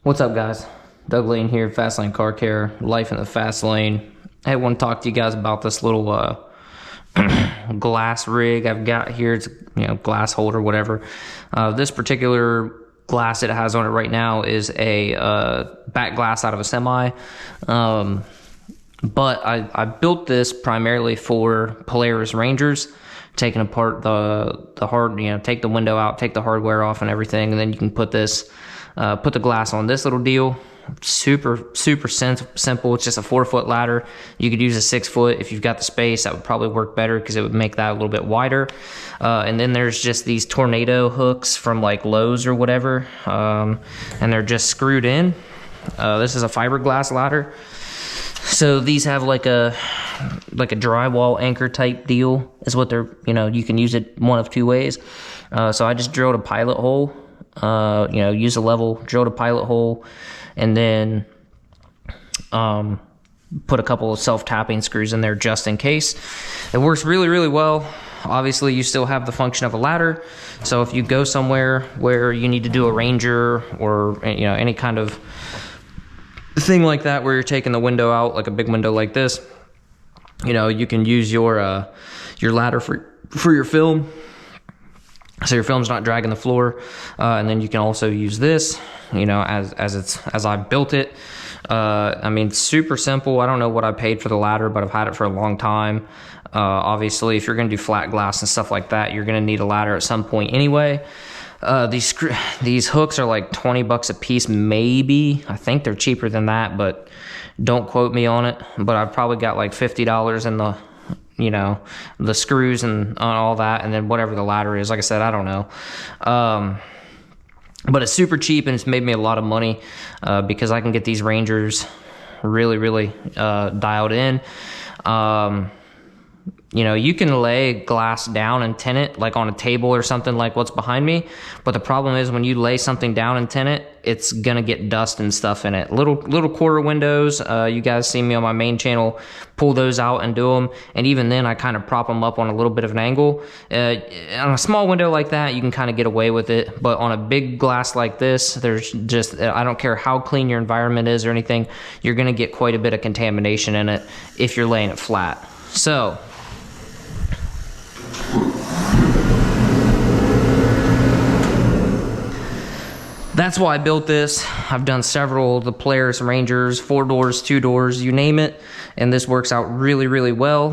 What's up, guys? Doug Lane here, Fast Lane Car Care, life in the fast lane. I want to talk to you guys about this little glass rig I've got here. It's glass holder, whatever. This particular glass it has on it right now is a back glass out of a semi. But I built this primarily for Polaris Rangers, taking apart the hard, take the window out, take the hardware off and everything, and then you can put this, put the glass on this little deal. Super simple. It's just a 4-foot ladder. You could use a 6-foot if you've got the space. That would probably work better because it would make that a little bit wider. And then there's just these tornado hooks from like Lowe's or whatever, and they're just screwed in. This is a fiberglass ladder. So these have like a drywall anchor type deal is what they're, you can use it one of two ways. So I just drilled a pilot hole, use a level, drilled a pilot hole, and then put a couple of self-tapping screws in there just in case. It works really well. Obviously you still have the function of a ladder, so if you go somewhere where you need to do a Ranger or any kind of thing like that where you're taking the window out, like a big window like this, you can use your ladder for your film, so your film's not dragging the floor. And then you can also use this, as I built it. I mean, super simple. I don't know what I paid for the ladder, but I've had it for a long time. Obviously, if you're going to do flat glass and stuff like that, you're going to need a ladder at some point anyway. These hooks are like 20 bucks a piece, maybe. I think they're cheaper than that, but don't quote me on it. But I've probably got like $50 in the screws and all that, and then whatever the ladder is. Like I said, I don't know. But it's super cheap, and it's made me a lot of money because I can get these Rangers really dialed in. You can lay glass down and tint it like on a table or something like what's behind me. But the problem is when you lay something down and tint it, it's going to get dust and stuff in it. Little quarter windows, you guys see me on my main channel, pull those out and do them. And even then I kind of prop them up on a little bit of an angle. On a small window like that, you can kind of get away with it. But on a big glass like this, there's just, I don't care how clean your environment is or anything, you're going to get quite a bit of contamination in it if you're laying it flat. So that's why I built this. I've done several of the Polaris Rangers, 4 doors, 2 doors, you name it, and this works out really well.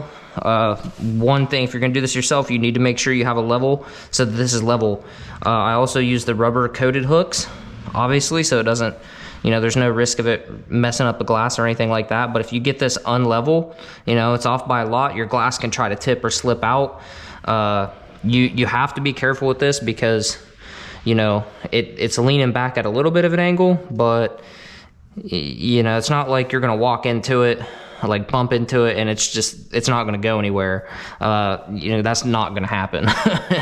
One thing, if you're gonna do this yourself, you need to make sure you have a level, so that this is level. I also use the rubber coated hooks, obviously, so it doesn't, there's no risk of it messing up the glass or anything like that. But if you get this unlevel, it's off by a lot, your glass can try to tip or slip out. You have to be careful with this because it's leaning back at a little bit of an angle, but it's not like you're gonna walk into it, like bump into it, and it's not gonna go anywhere. That's not gonna happen.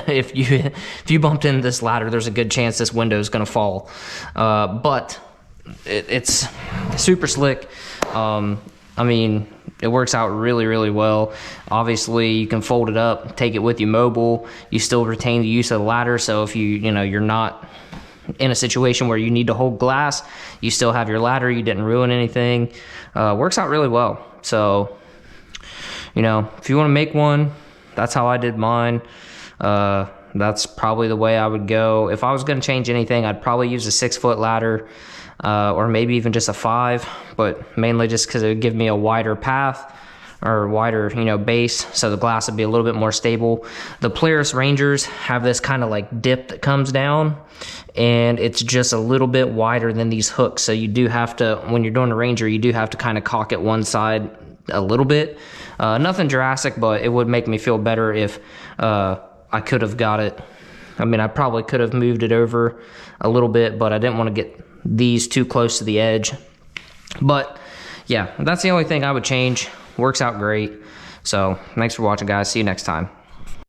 If you bumped into this ladder, there's a good chance this window is gonna fall. But it's super slick. I mean, it works out really well. Obviously, you can fold it up, take it with you mobile. You still retain the use of the ladder, so if you're not in a situation where you need to hold glass, you still have your ladder, you didn't ruin anything. Works out really well. So, if you want to make one, that's how I did mine. That's probably the way I would go. If I was going to change anything, I'd probably use a 6-foot ladder. Or maybe even just a 5, but mainly just because it would give me a wider path or wider, base, so the glass would be a little bit more stable. The Polaris Rangers have this kind of like dip that comes down, and it's just a little bit wider than these hooks. So you do have to, when you're doing a Ranger, you do have to kind of cock it one side a little bit. Nothing drastic, but it would make me feel better if I could have got it. I mean, I probably could have moved it over a little bit, but I didn't want to get these too close to the edge. But yeah, that's the only thing I would change. Works out great. So thanks for watching, guys. See you next time.